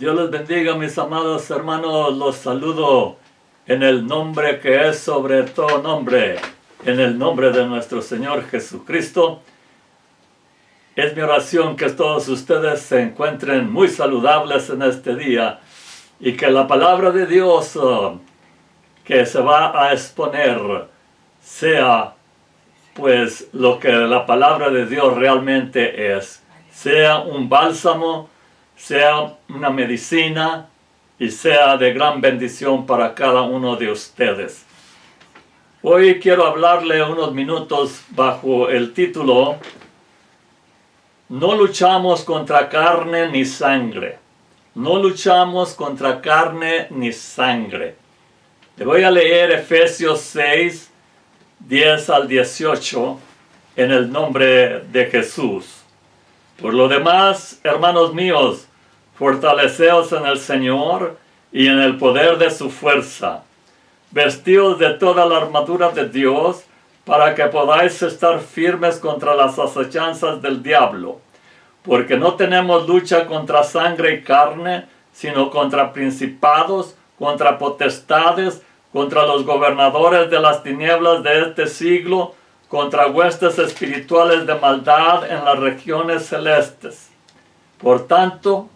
Dios les bendiga, mis amados hermanos. Los saludo en el nombre que es sobre todo nombre, en el nombre de nuestro Señor Jesucristo. Es mi oración que todos ustedes se encuentren muy saludables en este día y que la palabra de Dios que se va a exponer sea pues lo que la palabra de Dios realmente es. Sea un bálsamo, sea una medicina y sea de gran bendición para cada uno de ustedes. Hoy quiero hablarle unos minutos bajo el título No luchamos contra carne ni sangre. No luchamos contra carne ni sangre. Le voy a leer Efesios 6, 10 al 18 en el nombre de Jesús. Por lo demás, hermanos míos, fortaleceos en el Señor y en el poder de su fuerza. Vestíos de toda la armadura de Dios para que podáis estar firmes contra las acechanzas del diablo. Porque no tenemos lucha contra sangre y carne, sino contra principados, contra potestades, contra los gobernadores de las tinieblas de este siglo, contra huestes espirituales de maldad en las regiones celestes. Por tanto,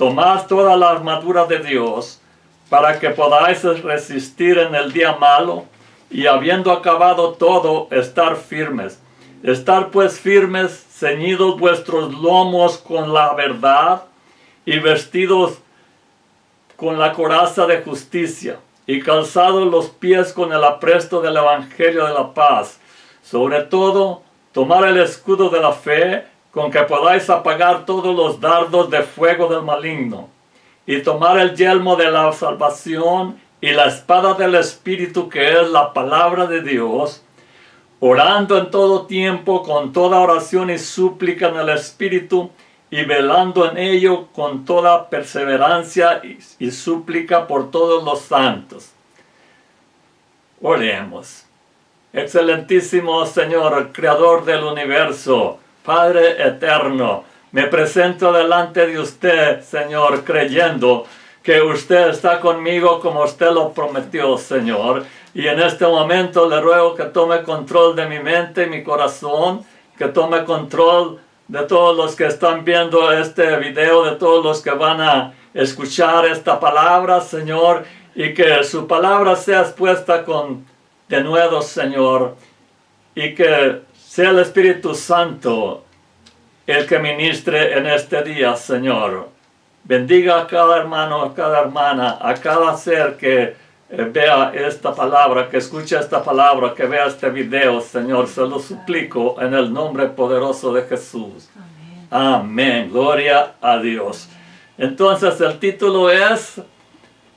tomad toda la armadura de Dios, para que podáis resistir en el día malo, y habiendo acabado todo, estar firmes. Estar pues firmes, ceñidos vuestros lomos con la verdad, y vestidos con la coraza de justicia, y calzados los pies con el apresto del evangelio de la paz. Sobre todo, tomar el escudo de la fe, con que podáis apagar todos los dardos de fuego del maligno, y tomar el yelmo de la salvación y la espada del Espíritu, que es la palabra de Dios, orando en todo tiempo con toda oración y súplica en el Espíritu, y velando en ello con toda perseverancia y súplica por todos los santos. Oremos. Excelentísimo Señor, Creador del universo, Padre eterno, me presento delante de usted, Señor, creyendo que usted está conmigo como usted lo prometió, Señor. Y en este momento le ruego que tome control de mi mente y mi corazón, que tome control de todos los que están viendo este video, de todos los que van a escuchar esta palabra, Señor, y que su palabra sea expuesta con denuedo, Señor, y que sea el Espíritu Santo el que ministre en este día, Señor. Bendiga a cada hermano, a cada hermana, a cada ser que vea esta palabra, que escuche esta palabra, que vea este video, Señor. Se lo suplico en el nombre poderoso de Jesús. Amén. Amén. Gloria a Dios. Entonces el título es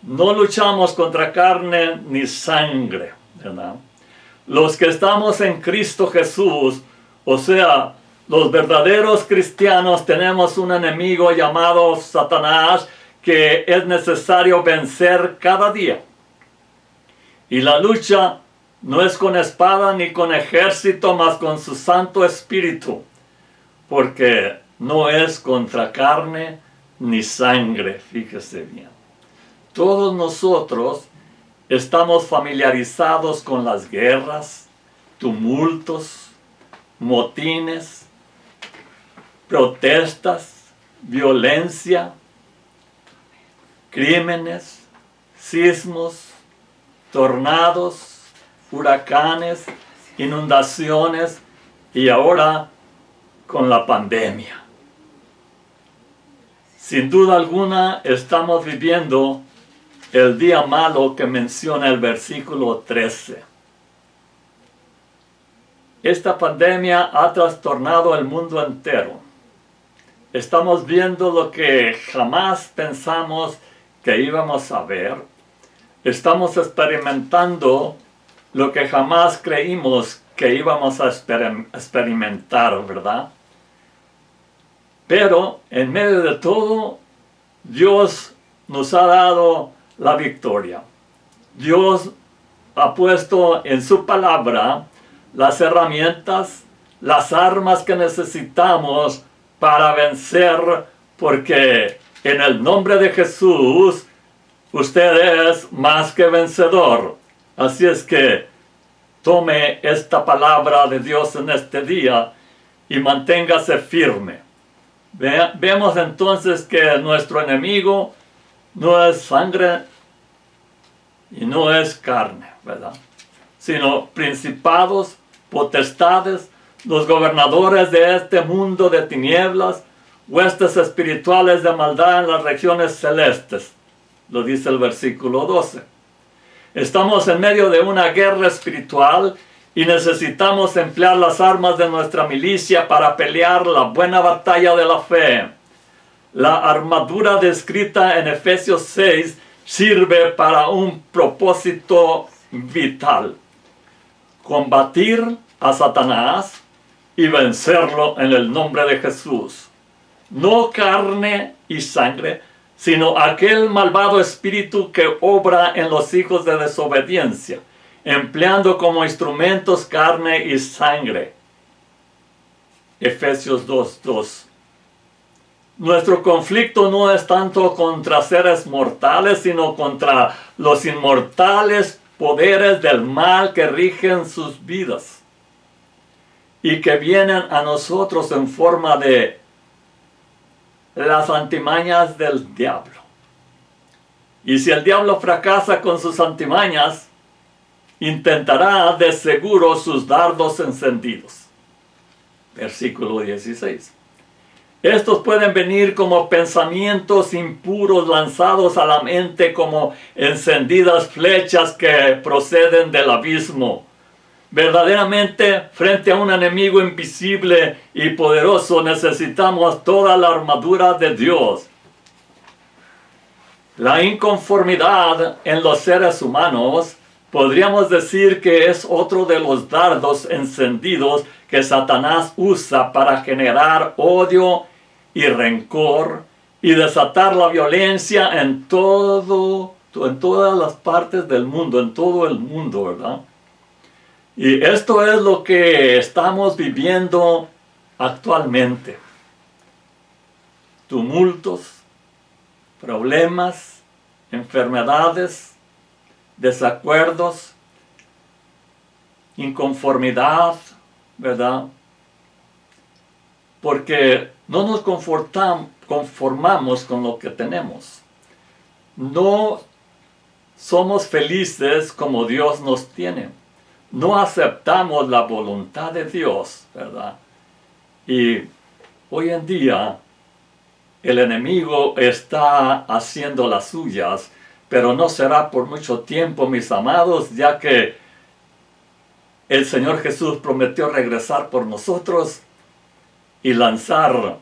No luchamos contra carne ni sangre, ¿verdad? Los que estamos en Cristo Jesús, o sea, los verdaderos cristianos, tenemos un enemigo llamado Satanás que es necesario vencer cada día. Y la lucha no es con espada ni con ejército, mas con su Santo Espíritu, porque no es contra carne ni sangre, fíjese bien. Todos nosotros estamos familiarizados con las guerras, tumultos, motines, protestas, violencia, crímenes, sismos, tornados, huracanes, inundaciones y ahora con la pandemia. Sin duda alguna estamos viviendo el día malo que menciona el versículo 13. Esta pandemia ha trastornado el mundo entero. Estamos viendo lo que jamás pensamos que íbamos a ver. Estamos experimentando lo que jamás creímos que íbamos a experimentar, ¿verdad? Pero en medio de todo, Dios nos ha dado la victoria. Dios ha puesto en su palabra las herramientas, las armas que necesitamos para vencer, porque en el nombre de Jesús, usted es más que vencedor. Así es que tome esta palabra de Dios en este día y manténgase firme. Vemos entonces que nuestro enemigo no es sangre y no es carne, ¿verdad? Sino principados, potestades, los gobernadores de este mundo de tinieblas, huestes espirituales de maldad en las regiones celestes. Lo dice el versículo 12. Estamos en medio de una guerra espiritual y necesitamos emplear las armas de nuestra milicia para pelear la buena batalla de la fe. La armadura descrita en Efesios 6 sirve para un propósito vital: combatir a Satanás y vencerlo en el nombre de Jesús. No carne y sangre, sino aquel malvado espíritu que obra en los hijos de desobediencia, empleando como instrumentos carne y sangre. Efesios 2:2. Nuestro conflicto no es tanto contra seres mortales, sino contra los inmortales poderes del mal que rigen sus vidas y que vienen a nosotros en forma de las antimañas del diablo. Y si el diablo fracasa con sus antimañas, intentará de seguro sus dardos encendidos. Versículo 16. Estos pueden venir como pensamientos impuros lanzados a la mente como encendidas flechas que proceden del abismo. Verdaderamente, frente a un enemigo invisible y poderoso, necesitamos toda la armadura de Dios. La inconformidad en los seres humanos podríamos decir que es otro de los dardos encendidos que Satanás usa para generar odio y rencor y desatar la violencia en todas las partes del mundo, en todo el mundo, ¿verdad? Y esto es lo que estamos viviendo actualmente. Tumultos, problemas, enfermedades, desacuerdos, inconformidad, ¿verdad? Porque no nos conformamos con lo que tenemos. No somos felices como Dios nos tiene. No aceptamos la voluntad de Dios, ¿verdad? Y hoy en día el enemigo está haciendo las suyas, pero no será por mucho tiempo, mis amados, ya que el Señor Jesús prometió regresar por nosotros y lanzar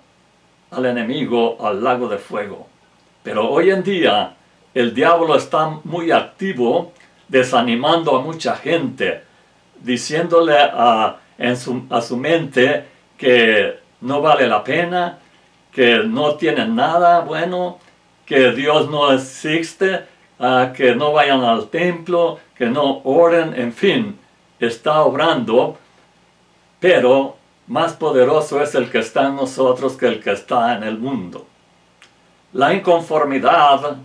al enemigo al lago de fuego. Pero hoy en día el diablo está muy activo, desanimando a mucha gente, diciéndole a su mente que no vale la pena, que no tienen nada bueno, que Dios no existe, que no vayan al templo, que no oren, en fin, está obrando, pero más poderoso es el que está en nosotros que el que está en el mundo. La inconformidad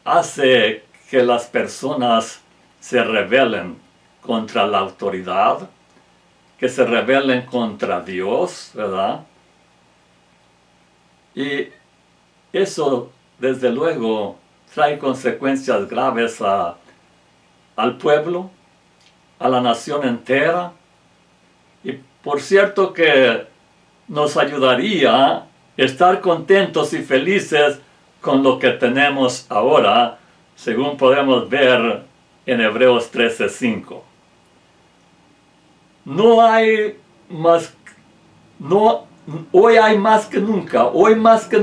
hace que las personas se rebelen contra la autoridad, que se rebelen contra Dios, ¿verdad? Y eso, desde luego, trae consecuencias graves al pueblo, a la nación entera. Y por cierto que nos ayudaría estar contentos y felices con lo que tenemos ahora, según podemos ver en Hebreos 13:5. Hoy más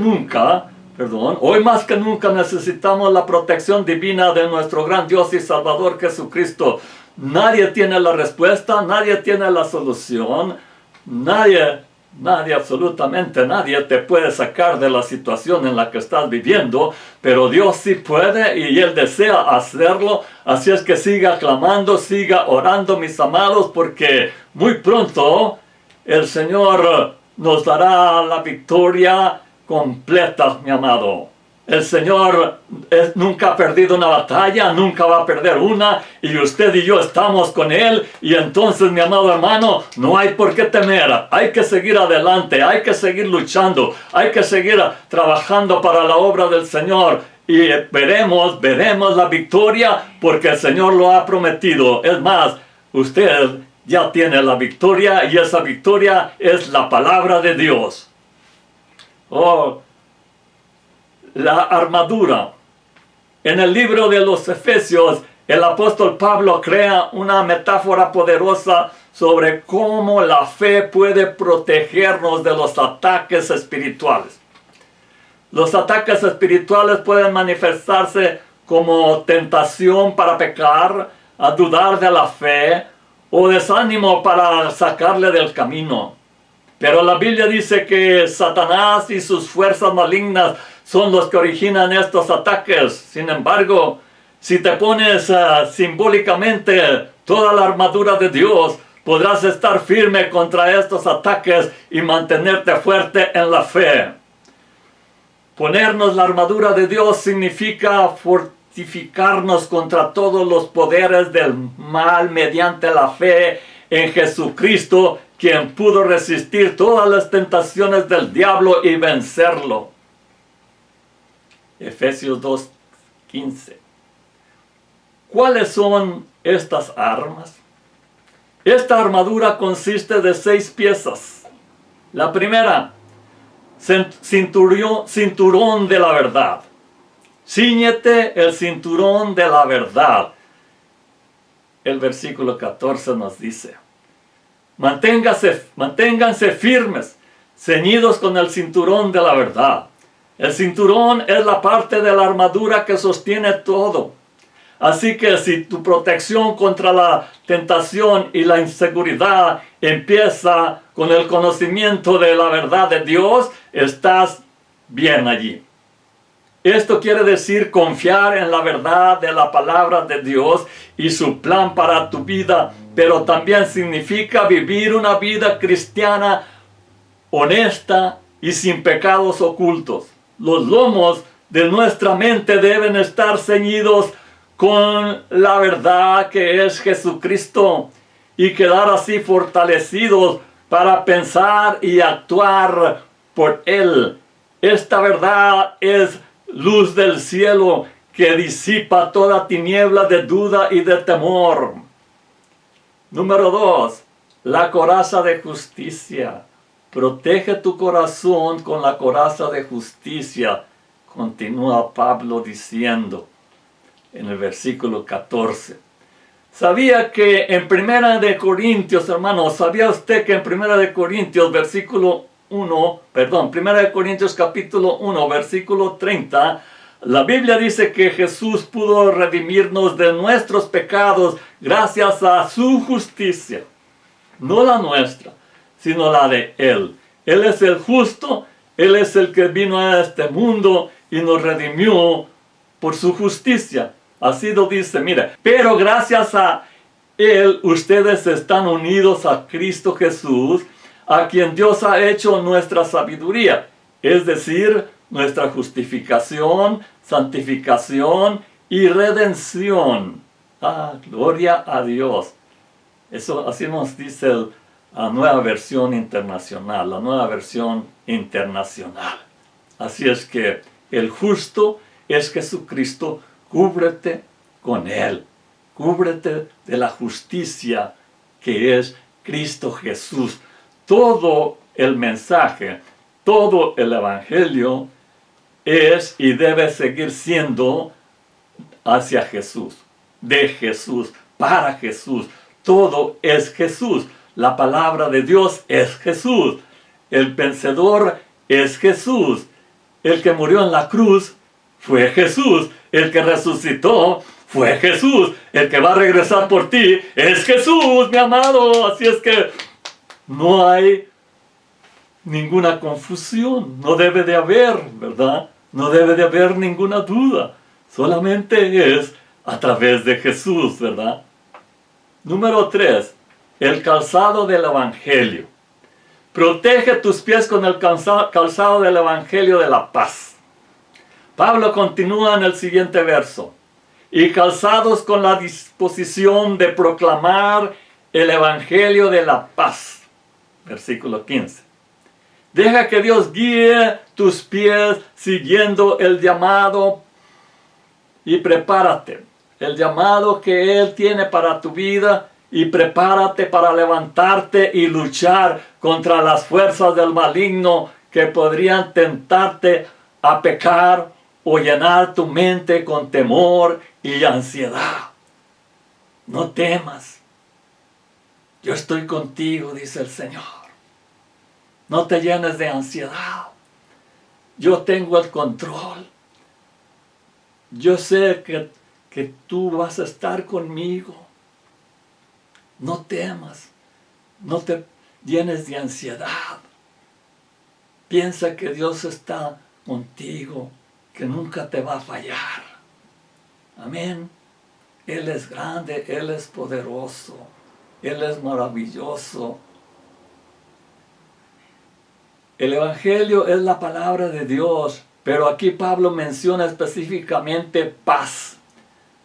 que nunca necesitamos la protección divina de nuestro gran Dios y Salvador Jesucristo. Nadie tiene la respuesta, nadie tiene la solución, nadie, absolutamente nadie te puede sacar de la situación en la que estás viviendo, pero Dios sí puede y Él desea hacerlo. Así es que siga clamando, siga orando, mis amados, porque muy pronto el Señor nos dará la victoria completa, mi amado. El Señor nunca ha perdido una batalla, nunca va a perder una, y usted y yo estamos con Él, y entonces, mi amado hermano, no hay por qué temer. Hay que seguir adelante, hay que seguir luchando, hay que seguir trabajando para la obra del Señor, y veremos la victoria, porque el Señor lo ha prometido. Es más, usted ya tiene la victoria, y esa victoria es la palabra de Dios. Oh, la armadura. En el libro de los Efesios, el apóstol Pablo crea una metáfora poderosa sobre cómo la fe puede protegernos de los ataques espirituales. Los ataques espirituales pueden manifestarse como tentación para pecar, a dudar de la fe, o desánimo para sacarle del camino. Pero la Biblia dice que Satanás y sus fuerzas malignas son los que originan estos ataques. Sin embargo, si te pones simbólicamente toda la armadura de Dios, podrás estar firme contra estos ataques y mantenerte fuerte en la fe. Ponernos la armadura de Dios significa fortificarnos contra todos los poderes del mal mediante la fe en Jesucristo, quien pudo resistir todas las tentaciones del diablo y vencerlo. Efesios 2:15. ¿Cuáles son estas armas? Esta armadura consiste de 6 piezas. La primera, cinturón de la verdad. Cíñete el cinturón de la verdad. El versículo 14 nos dice: manténganse firmes, ceñidos con el cinturón de la verdad. El cinturón es la parte de la armadura que sostiene todo. Así que si tu protección contra la tentación y la inseguridad empieza con el conocimiento de la verdad de Dios, estás bien allí. Esto quiere decir confiar en la verdad de la palabra de Dios y su plan para tu vida, pero también significa vivir una vida cristiana honesta y sin pecados ocultos. Los lomos de nuestra mente deben estar ceñidos con la verdad que es Jesucristo y quedar así fortalecidos para pensar y actuar por Él. Esta verdad es luz del cielo que disipa toda tiniebla de duda y de temor. Número 2. La coraza de justicia. Protege tu corazón con la coraza de justicia, continúa Pablo diciendo en el versículo 14. ¿Sabía que en 1 de Corintios, hermanos, sabía usted que en 1 de Corintios, Primera de Corintios capítulo 1, versículo 30, la Biblia dice que Jesús pudo redimirnos de nuestros pecados gracias a su justicia? No la nuestra, sino la de Él. Él es el justo, Él es el que vino a este mundo y nos redimió por su justicia. Así lo dice, mire, pero gracias a Él ustedes están unidos a Cristo Jesús, a quien Dios ha hecho nuestra sabiduría, es decir, nuestra justificación, santificación y redención. Gloria a Dios. Eso así nos dice la nueva versión internacional, Así es que el justo es Jesucristo. Cúbrete con Él. Cúbrete de la justicia que es Cristo Jesús. Todo el mensaje, todo el evangelio es y debe seguir siendo hacia Jesús, de Jesús, para Jesús. Todo es Jesús. La palabra de Dios es Jesús. El vencedor es Jesús. El que murió en la cruz fue Jesús. El que resucitó fue Jesús. El que va a regresar por ti es Jesús, mi amado. Así es que no hay ninguna confusión. No debe de haber, ¿verdad? No debe de haber ninguna duda. Solamente es a través de Jesús, ¿verdad? Número 3. El calzado del evangelio. Protege tus pies con el calzado del Evangelio de la paz. Pablo continúa en el siguiente verso. Y calzados con la disposición de proclamar el Evangelio de la paz. Versículo 15. Deja que Dios guíe tus pies siguiendo el llamado y prepárate. El llamado que Él tiene para tu vida y prepárate para levantarte y luchar contra las fuerzas del maligno que podrían tentarte a pecar o llenar tu mente con temor y ansiedad. No temas. Yo estoy contigo, dice el Señor. No te llenes de ansiedad. Yo tengo el control. Yo sé que tú vas a estar conmigo. No temas. No te llenes de ansiedad. Piensa que Dios está contigo, que nunca te va a fallar. Amén. Él es grande, Él es poderoso, Él es maravilloso. El Evangelio es la palabra de Dios, pero aquí Pablo menciona específicamente paz.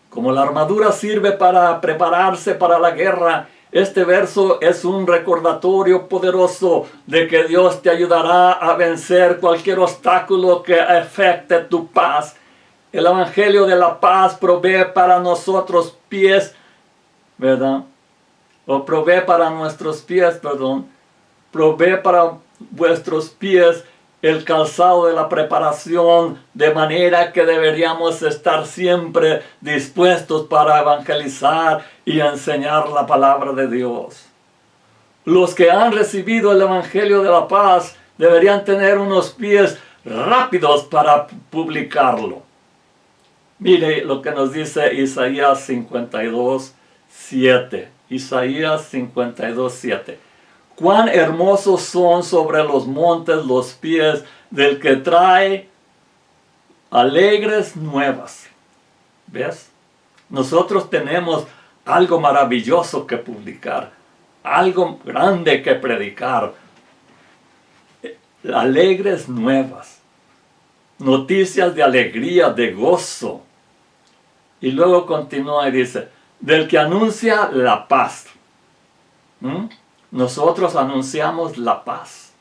Como la armadura sirve para prepararse para la guerra, este verso es un recordatorio poderoso de que Dios te ayudará a vencer cualquier obstáculo que afecte tu paz. El Evangelio de la paz provee para nosotros pies, ¿verdad? O provee para nuestros pies, perdón. Provee para vuestros pies el calzado de la preparación, de manera que deberíamos estar siempre dispuestos para evangelizar y enseñar la palabra de Dios. Los que han recibido el Evangelio de la paz deberían tener unos pies rápidos para publicarlo. Mire lo que nos dice Isaías 52:7. Isaías 52:7. Cuán hermosos son sobre los montes los pies del que trae alegres nuevas. ¿Ves? Nosotros tenemos algo maravilloso que publicar, algo grande que predicar. Alegres nuevas, noticias de alegría, de gozo. Y luego continúa y dice, del que anuncia la paz. Nosotros anunciamos la paz.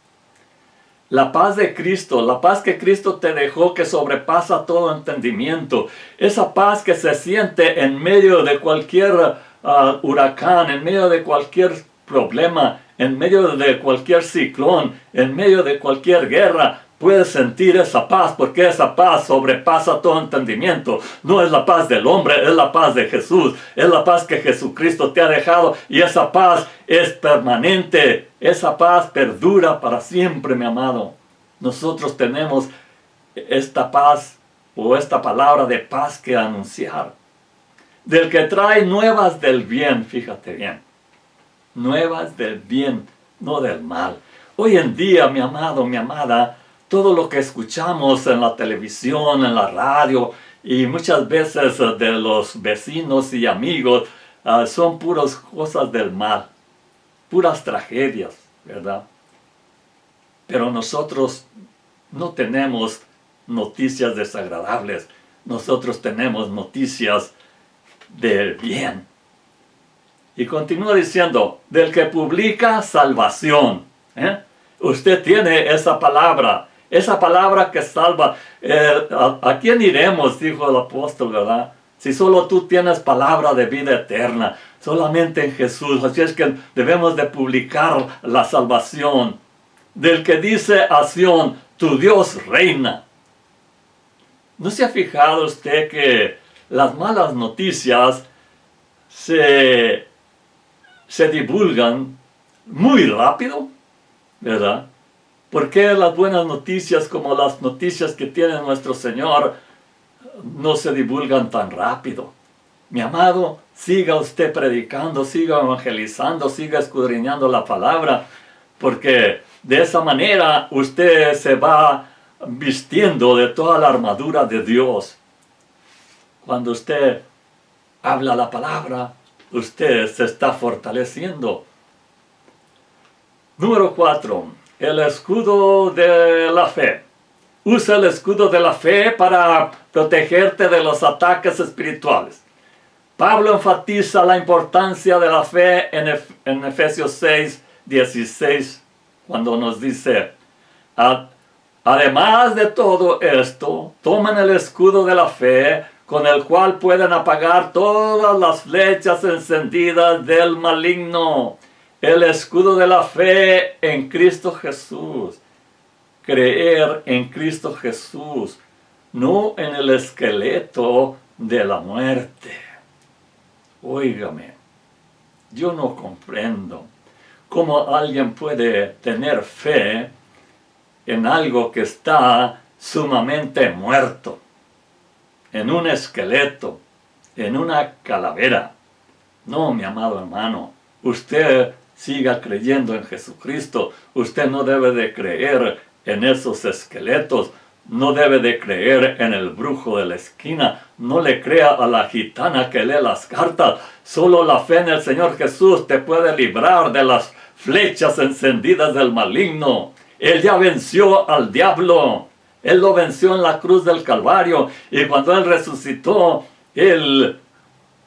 La paz de Cristo, la paz que Cristo te dejó, que sobrepasa todo entendimiento. Esa paz que se siente en medio de cualquier huracán, en medio de cualquier problema, en medio de cualquier ciclón, en medio de cualquier guerra. Puedes sentir esa paz, porque esa paz sobrepasa todo entendimiento. No es la paz del hombre, es la paz de Jesús. Es la paz que Jesucristo te ha dejado, y esa paz es permanente. Esa paz perdura para siempre, mi amado. Nosotros tenemos esta paz, o esta palabra de paz, que anunciar. Del que trae nuevas del bien, fíjate bien. Nuevas del bien, no del mal. Hoy en día, mi amado, mi amada, todo lo que escuchamos en la televisión, en la radio, y muchas veces de los vecinos y amigos, son puras cosas del mal, puras tragedias, ¿verdad? Pero nosotros no tenemos noticias desagradables, nosotros tenemos noticias del bien. Y continúa diciendo, del que publica salvación. Usted tiene esa palabra que salva. ¿A quién iremos? Dijo el apóstol, ¿verdad? Si solo tú tienes palabra de vida eterna, solamente en Jesús. Así es que debemos de publicar la salvación. Del que dice a Sión, tu Dios reina. ¿No se ha fijado usted que las malas noticias se divulgan muy rápido? ¿Verdad? ¿Por qué las buenas noticias, como las noticias que tiene nuestro Señor, no se divulgan tan rápido? Mi amado, siga usted predicando, siga evangelizando, siga escudriñando la palabra, porque de esa manera usted se va vistiendo de toda la armadura de Dios. Cuando usted habla la palabra, usted se está fortaleciendo. Número 4. el escudo de la fe. Usa el escudo de la fe para protegerte de los ataques espirituales. Pablo enfatiza la importancia de la fe en Efesios 6, 16, cuando nos dice: además de todo esto, tomen el escudo de la fe, con el cual pueden apagar todas las flechas encendidas del maligno. El escudo de la fe en Cristo Jesús. Creer en Cristo Jesús, no en el esqueleto de la muerte. Óigame, yo no comprendo cómo alguien puede tener fe en algo que está sumamente muerto, en un esqueleto, en una calavera. No, mi amado hermano, usted siga creyendo en Jesucristo. Usted no debe de creer en esos esqueletos, no debe de creer en el brujo de la esquina, no le crea a la gitana que lee las cartas. Solo la fe en el Señor Jesús te puede librar de las flechas encendidas del maligno. Él ya venció al diablo, Él lo venció en la cruz del Calvario, y cuando Él resucitó, Él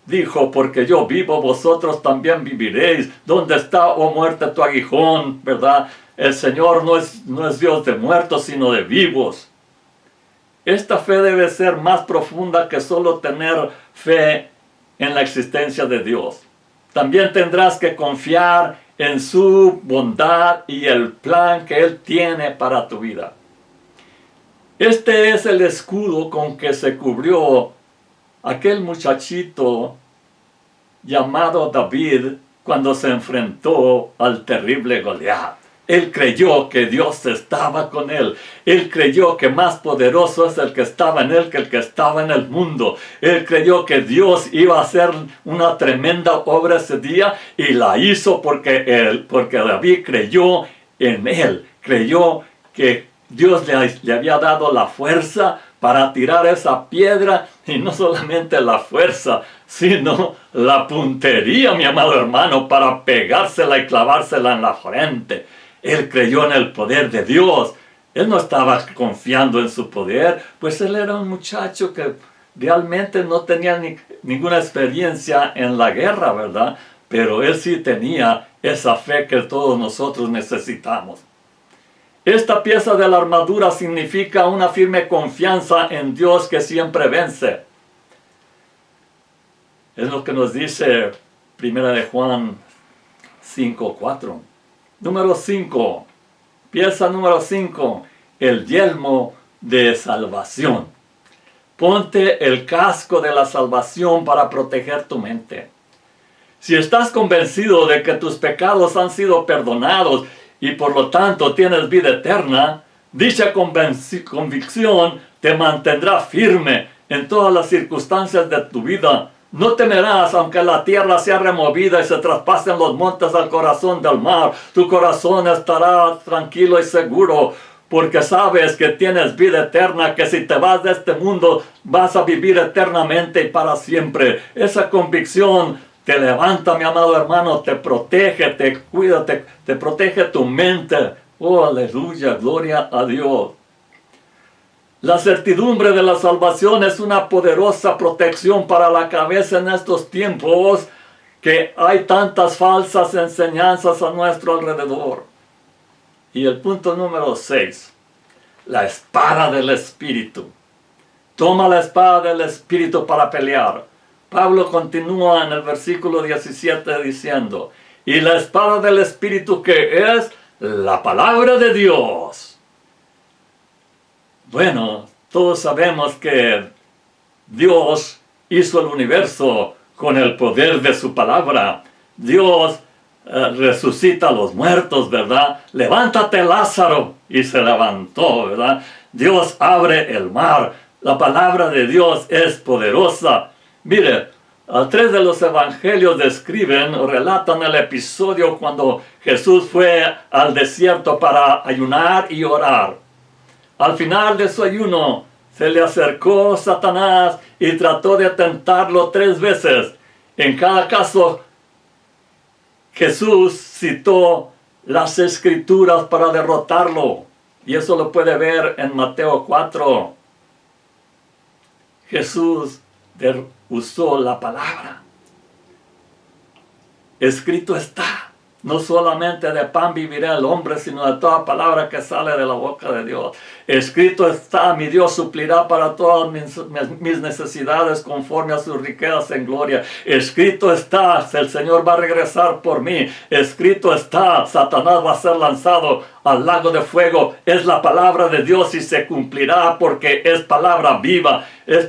dijo: porque yo vivo, vosotros también viviréis. ¿Dónde está, oh muerte, tu aguijón? ¿Verdad? El Señor no es Dios de muertos, sino de vivos. Esta fe debe ser más profunda que solo tener fe en la existencia de Dios. También tendrás que confiar en su bondad y el plan que Él tiene para tu vida. Este es el escudo con que se cubrió aquel muchachito llamado David cuando se enfrentó al terrible Goliat. Él creyó que Dios estaba con él. Él creyó que más poderoso es el que estaba en él que el que estaba en el mundo. Él creyó que Dios iba a hacer una tremenda obra ese día, y la hizo porque David creyó en él. Creyó que Dios le había dado la fuerza para tirar esa piedra, y no solamente la fuerza, sino la puntería, mi amado hermano, para pegársela y clavársela en la frente. Él creyó en el poder de Dios. Él no estaba confiando en su poder, pues él era un muchacho que realmente no tenía ninguna experiencia en la guerra, ¿verdad? Pero él sí tenía esa fe que todos nosotros necesitamos. Esta pieza de la armadura significa una firme confianza en Dios que siempre vence. Es lo que nos dice 1 de Juan 5:4. Número 5, pieza número 5, el yelmo de salvación. Ponte el casco de la salvación para proteger tu mente. Si estás convencido de que tus pecados han sido perdonados y por lo tanto tienes vida eterna, dicha convicción te mantendrá firme en todas las circunstancias de tu vida. No temerás aunque la tierra sea removida y se traspasen los montes al corazón del mar. Tu corazón estará tranquilo y seguro, porque sabes que tienes vida eterna, que si te vas de este mundo vas a vivir eternamente y para siempre. Esa convicción te levanta, mi amado hermano, te protege, te cuida, te protege tu mente. Oh, aleluya, gloria a Dios. La certidumbre de la salvación es una poderosa protección para la cabeza en estos tiempos que hay tantas falsas enseñanzas a nuestro alrededor. Y el punto número 6, la espada del Espíritu. Toma la espada del Espíritu para pelear. Pablo continúa en el versículo 17 diciendo: y la espada del Espíritu, que es la palabra de Dios. Bueno, todos sabemos que Dios hizo el universo con el poder de su palabra. Dios resucita a los muertos, ¿verdad? Levántate, Lázaro, y se levantó, ¿verdad? Dios abre el mar. La palabra de Dios es poderosa. Mire, 3 de los evangelios describen o relatan el episodio cuando Jesús fue al desierto para ayunar y orar. Al final de su ayuno, se le acercó Satanás y trató de tentarlo 3 veces. En cada caso, Jesús citó las escrituras para derrotarlo. Y eso lo puede ver en Mateo 4. Jesús usó la palabra. Escrito está. No solamente de pan vivirá el hombre, sino de toda palabra que sale de la boca de Dios. Escrito está, mi Dios suplirá para todas mis necesidades conforme a sus riquezas en gloria. Escrito está, el Señor va a regresar por mí. Escrito está, Satanás va a ser lanzado al lago de fuego. Es la palabra de Dios y se cumplirá porque es palabra viva.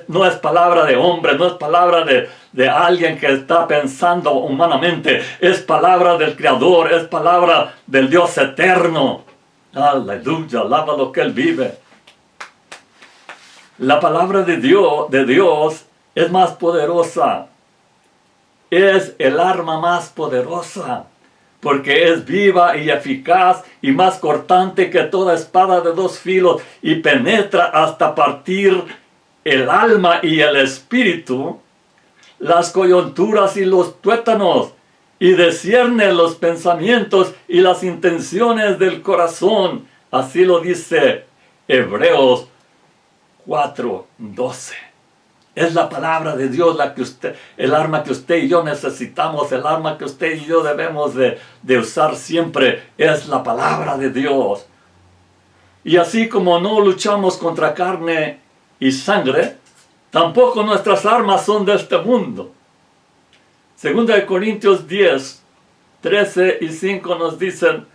No es palabra de hombre, no es palabra de alguien que está pensando humanamente. Es palabra del Creador, es palabra del Dios eterno. Aleluya, alaba lo que Él vive. La palabra de Dios es más poderosa. Es el arma más poderosa. Porque es viva y eficaz y más cortante que toda espada de dos filos y penetra hasta partir el alma y el espíritu, las coyunturas y los tuétanos, y discierne los pensamientos y las intenciones del corazón. Así lo dice Hebreos 4:12. Es la palabra de Dios el arma que usted y yo necesitamos, el arma que usted y yo debemos de usar siempre, es la palabra de Dios. Y así como no luchamos contra carne y sangre, tampoco nuestras armas son de este mundo. 2 Corintios 10, 13 y 5 nos dicen,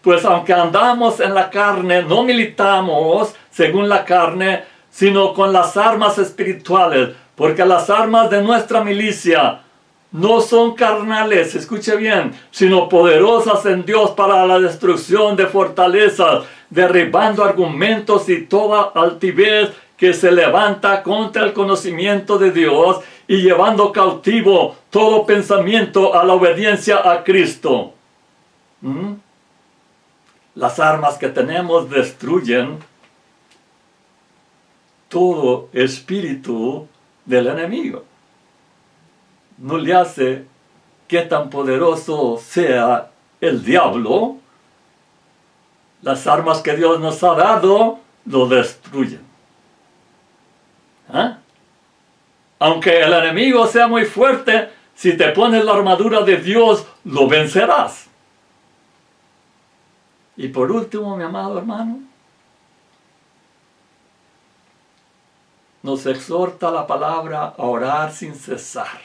pues aunque andamos en la carne, no militamos según la carne, sino con las armas espirituales, porque las armas de nuestra milicia no son carnales, escuche bien, sino poderosas en Dios para la destrucción de fortalezas, derribando argumentos y toda altivez que se levanta contra el conocimiento de Dios y llevando cautivo todo pensamiento a la obediencia a Cristo. Las armas que tenemos destruyen todo espíritu del enemigo. No le hace que tan poderoso sea el diablo. Las armas que Dios nos ha dado lo destruyen. Aunque el enemigo sea muy fuerte, si te pones la armadura de Dios, lo vencerás. Y por último, mi amado hermano, nos exhorta la palabra a orar sin cesar.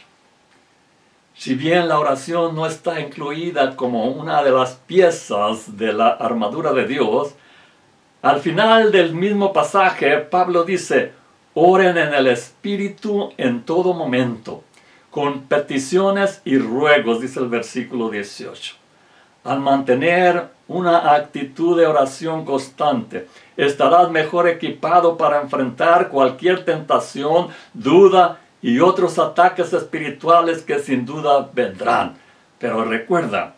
Si bien la oración no está incluida como una de las piezas de la armadura de Dios, al final del mismo pasaje, Pablo dice, oren en el Espíritu en todo momento, con peticiones y ruegos, dice el versículo 18. Al mantener una actitud de oración constante, estarás mejor equipado para enfrentar cualquier tentación, duda y otros ataques espirituales que sin duda vendrán. Pero recuerda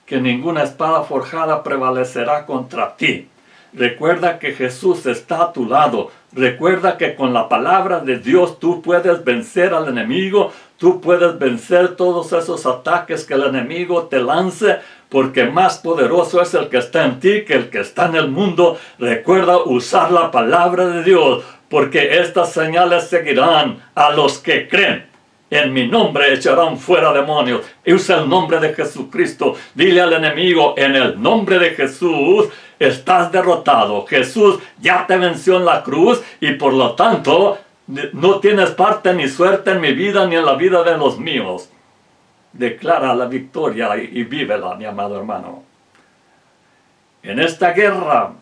que ninguna espada forjada prevalecerá contra ti. Recuerda que Jesús está a tu lado. Recuerda que con la palabra de Dios tú puedes vencer al enemigo. Tú puedes vencer todos esos ataques que el enemigo te lance, porque más poderoso es el que está en ti que el que está en el mundo. Recuerda usar la palabra de Dios, porque estas señales seguirán a los que creen. En mi nombre echarán fuera demonios. Usa el nombre de Jesucristo. Dile al enemigo, en el nombre de Jesús, estás derrotado. Jesús ya te venció en la cruz y por lo tanto no tienes parte ni suerte en mi vida ni en la vida de los míos. Declara la victoria y vívela, mi amado hermano. En esta guerra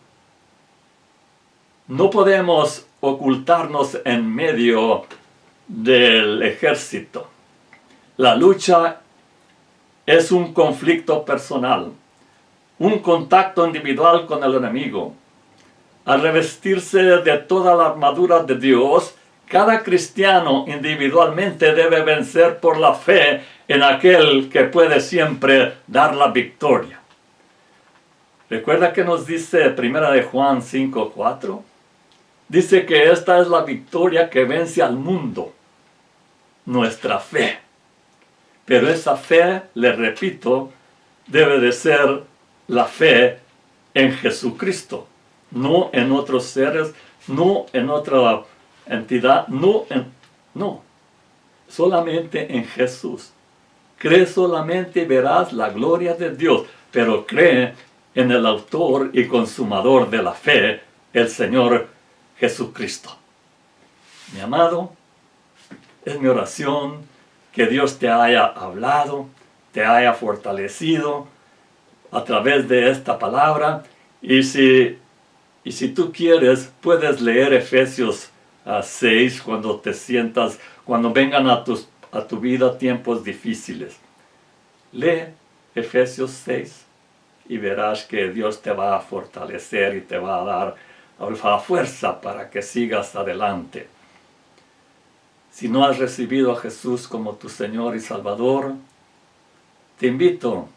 no podemos ocultarnos en medio del ejército. La lucha es un conflicto personal, un contacto individual con el enemigo. Al revestirse de toda la armadura de Dios, cada cristiano individualmente debe vencer por la fe en aquel que puede siempre dar la victoria. ¿Recuerda que nos dice 1 de Juan 5:4? Dice que esta es la victoria que vence al mundo, nuestra fe. Pero esa fe, le repito, debe de ser la fe en Jesucristo, no en otros seres, no en otra entidad, no, solamente en Jesús. Cree solamente y verás la gloria de Dios, pero cree en el autor y consumador de la fe, el Señor Jesucristo. Mi amado, es mi oración que Dios te haya hablado, te haya fortalecido a través de esta palabra. Y si tú quieres, puedes leer Efesios 6 cuando te sientas, cuando vengan a tu vida tiempos difíciles. Lee Efesios 6 y verás que Dios te va a fortalecer y te va a dar la fuerza para que sigas adelante. Si no has recibido a Jesús como tu Señor y Salvador, te invito.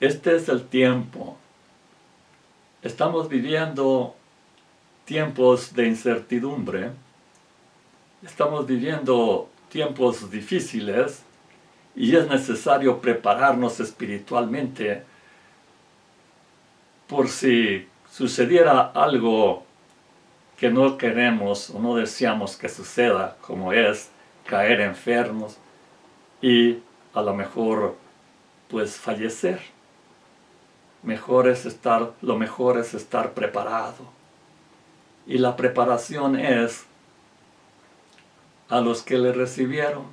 Este es el tiempo. Estamos viviendo tiempos de incertidumbre. Estamos viviendo tiempos difíciles y es necesario prepararnos espiritualmente por si sucediera algo que no queremos o no deseamos que suceda, como es caer enfermos y a lo mejor pues fallecer. Lo mejor es estar preparado. Y la preparación es a los que le recibieron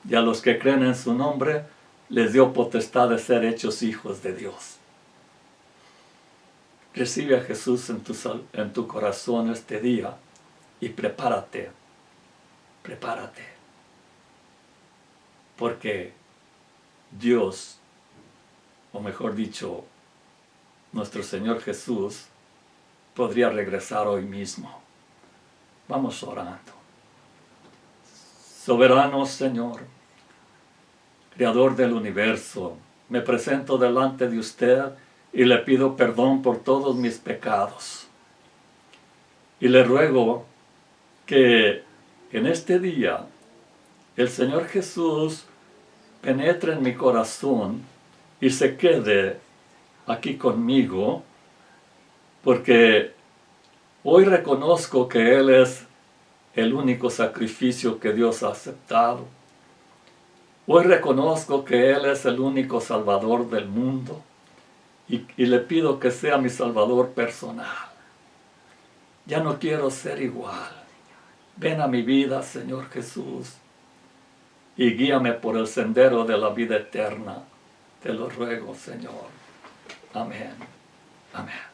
y a los que creen en su nombre, les dio potestad de ser hechos hijos de Dios. Recibe a Jesús en tu corazón este día y prepárate. Porque Dios, o mejor dicho, nuestro Señor Jesús, podría regresar hoy mismo. Vamos orando. Soberano Señor, Creador del universo, me presento delante de usted y le pido perdón por todos mis pecados. Y le ruego que en este día el Señor Jesús penetre en mi corazón y se quede aquí conmigo, porque hoy reconozco que Él es el único sacrificio que Dios ha aceptado. Hoy reconozco que Él es el único Salvador del mundo y le pido que sea mi Salvador personal. Ya no quiero ser igual. Ven a mi vida, Señor Jesús, y guíame por el sendero de la vida eterna. Te lo ruego, Señor. Amén. Amén.